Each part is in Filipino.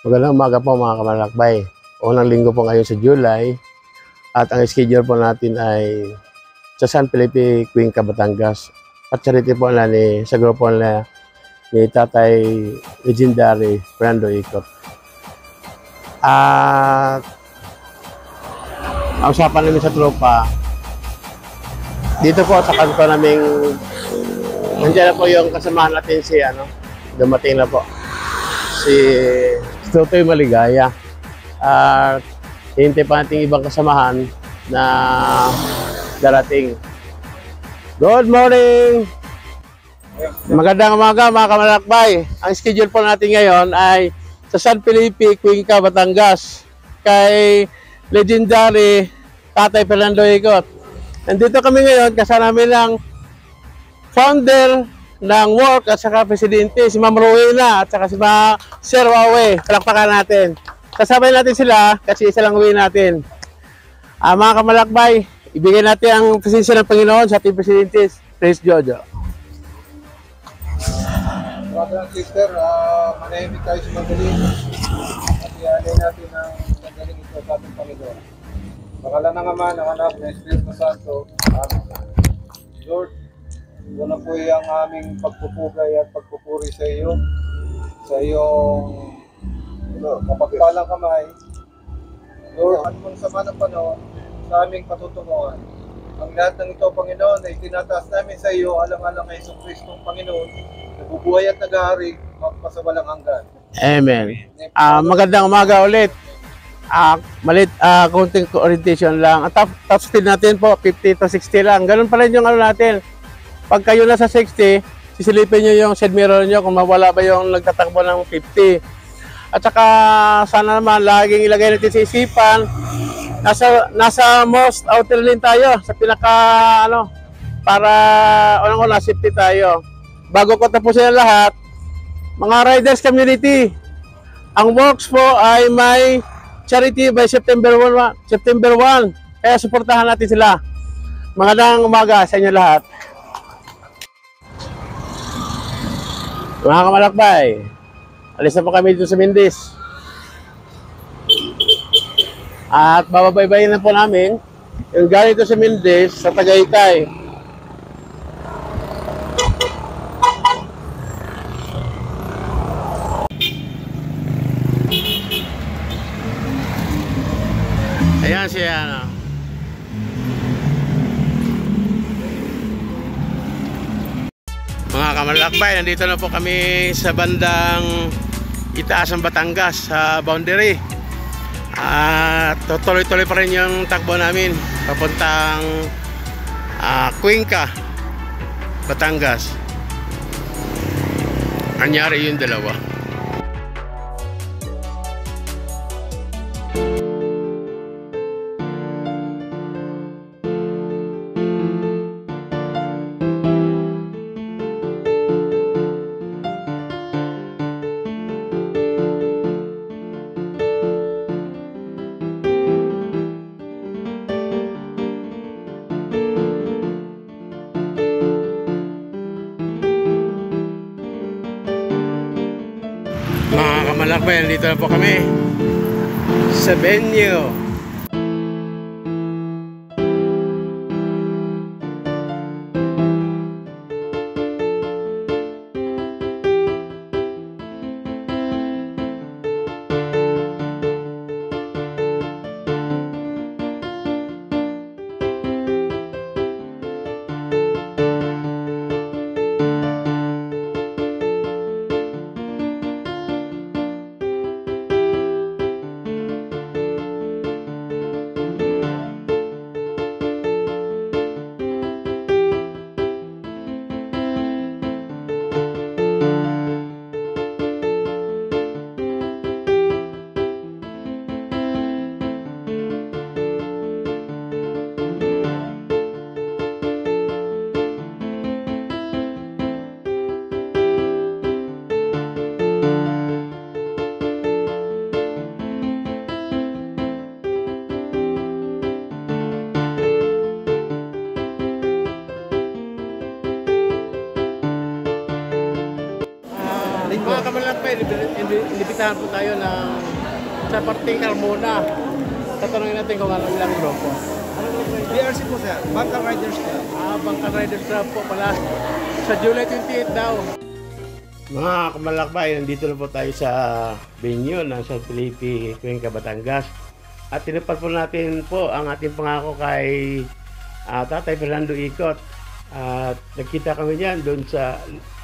Magandang umaga po mga kamalakbay. Unang linggo po ngayon sa July at ang schedule po natin ay sa San Felipe, Cuenca, Batangas. At charity po na sa grupo na ni Tatay Legendary Fernando Ikot. At ang usapan namin sa tropa, dito po sa kanto naming nandiyan na po yung kasamahan natin si dumating na po si Tutoy Maligaya. At hintay pa natin ibang kasamahan na darating. Good morning! Magandang umaga mga kamalakbay. Ang schedule po natin ngayon ay sa San Felipe, Cuenca, Batangas kay Legendary Tatay Fernando Ikot. Nandito kami ngayon kasama namin ang founder ng work at saka presidente, si Ma'am Rowena at saka si Sir Wawe. Palakpakan natin. Kasabay natin sila kasi isa lang uwi natin. Mga kamalakbay, ibigay natin ang presensya ng Panginoon sa ating presidente. Praise Jojo. Brother and sister, manahimik tayo sa magaling at ialay natin ang magaling ito sa ating Panginoon. Pangalan ng Ama, ng Anak, ng Espiritu Santo. Amen. Lord, una po ang aming pagpupugay at pagpupuri sa iyo, sa iyong mapagpalang kamay. Lord, at kung sama ng panahon, sa aming patutunguhan. Ang lahat ng ito, Panginoon, ay tinataas namin sa iyo, alang-alang kay Hesus Kristong Panginoon, nabubuhay at nag-ahari, magpasawalang hanggan. Amen. Magandang umaga ulit. Konting orientation lang. Top speed natin po, 50 to 60 lang. Ganun pa rin yung natin. Pag kayo nasa 60, sisilipin nyo yung side mirror nyo kung mawala ba yung nagtatakbo ng 50. At saka sana naman laging ilagay natin sa isipan, nasa most outer lane tayo, sa pinaka para unang-una safety tayo. Bago ko tapusin ang lahat, mga riders community, ang works po ay may charity by September 1. Kaya suportahan natin sila. Magandang umaga sa inyo lahat. Mga kamalakbay, alis na po kami dito sa Mindis. At bababaybayin na po namin yung galing dito sa Mindis sa Tagaytay. Ayan siya, Mga kamalakbay, nandito na po kami sa bandang itaas ng Batangas sa boundary. At tuloy-tuloy pa rin yung takbo namin papuntang Cuenca, Batangas. Anyari yung dalawa. Mga kamalakbay, dito na po kami sa venue. Mga kamalakbay, inibitahan po tayo ng sa parting Carmona. Tatanungin natin kung ano ilang grupo. BRC po sir, Bangka Riders Club. Bangka Riders Club po pala. Sa July 28 daw. Mga kamalakbay, nandito na po tayo sa venue ng San Felipe, Cuenca, Batangas. At tinupad po natin po ang ating pangako kay Tatay Fernando Ikot. At nagkita kami niyan doon sa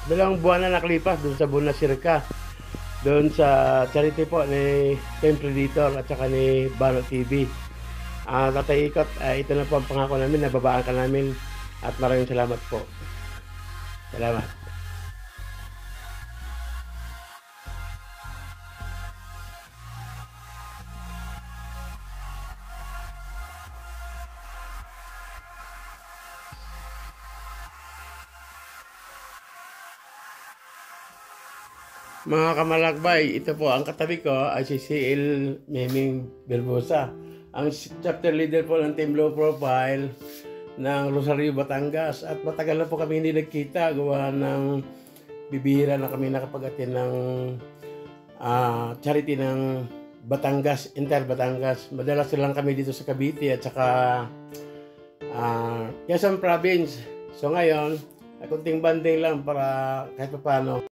2 buwan na nakalipas doon sa Buna Circa. Doon sa charity po ni Team Predator at saka ni Bano TV. Tatay Ikot, ito na po ang pangako namin, nababaan ka namin at maraming salamat po. Salamat. Mga kamalakbay, ito po ang katabi ko ay si CL Meming Berbosa, ang chapter leader po ng Team Low Profile ng Rosario, Batangas. At matagal na po kami hindi nagkita, gawa ng bibihira na kami nakapag-attend ng charity ng Batangas, Inter Batangas. Madalas lang kami dito sa Cavite at saka Quezon Province. So ngayon, kunting banding lang para kahit pa paano.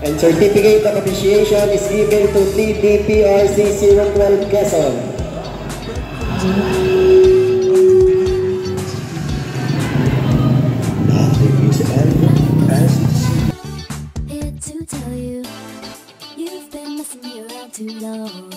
And certificate of appreciation is given to TDPRC 012 Quezon. Here to tell you, you've been messing me around too long.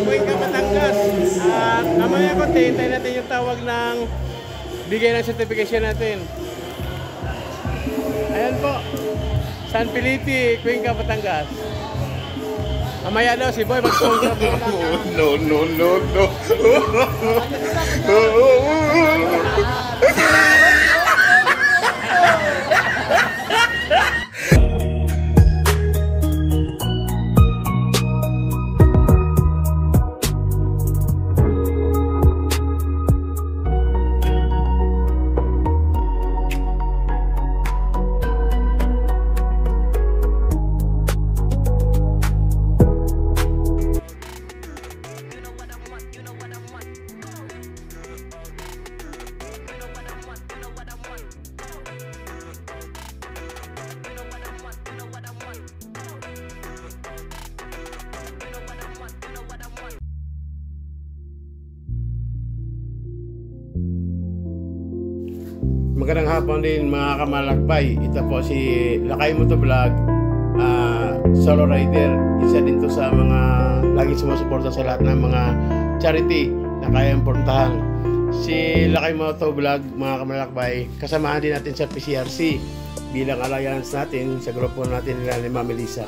Cuenca, Batangas. At mamaya konti, hintayin natin yung tawag ng bigay ng certification natin. Ayan po. San Felipe, Cuenca, Batangas. Mamaya daw si Boy mag-sponsor. No. Magandang hapon din mga kamalakbay. Ito po si Lakay Motovlog, solo rider. Isa din to sa mga laging sumusuporta sa lahat ng mga charity na kayang puntahan. Si Lakay Motovlog, mga kamalakbay, kasamahan din natin sa PCRC bilang alliance natin sa grupo natin nila ni Ma'am Melissa.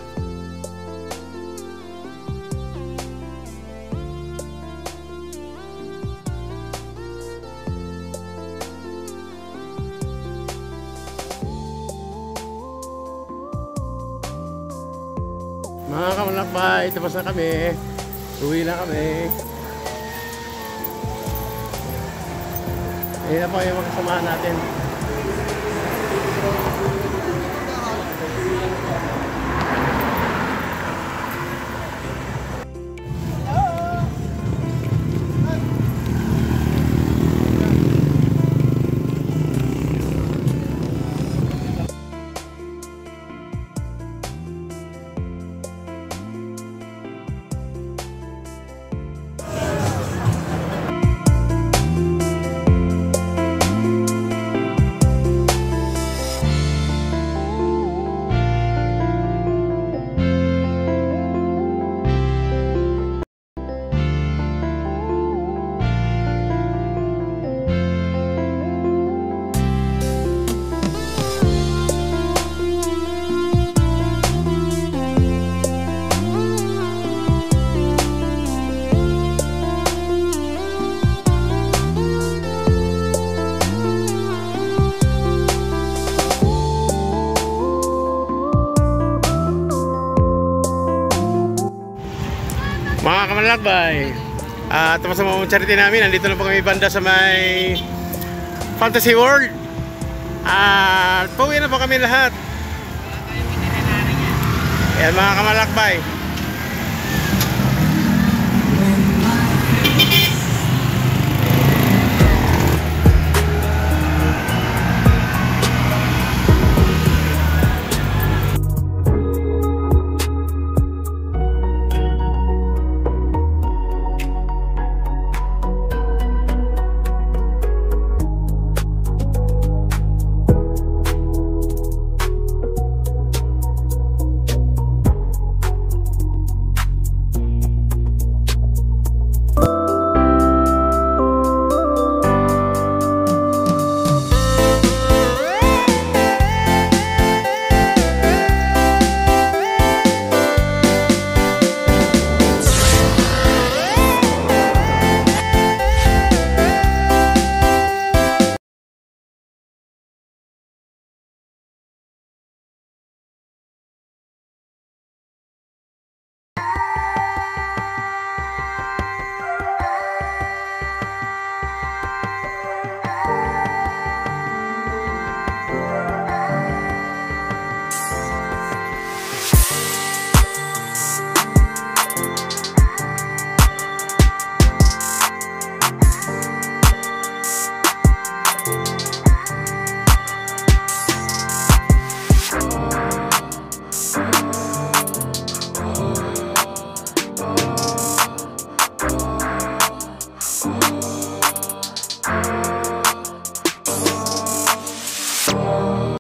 Mga kamalakbay, tapos na kami. Uwi na kami. Ayun na po yung mga kasamahan natin. Mga kamalakbay, tapos sa mga charity namin, nandito na po kami banda sa may Fantasy World. Pauwi na po kami lahat. Ayan mga kamalakbay.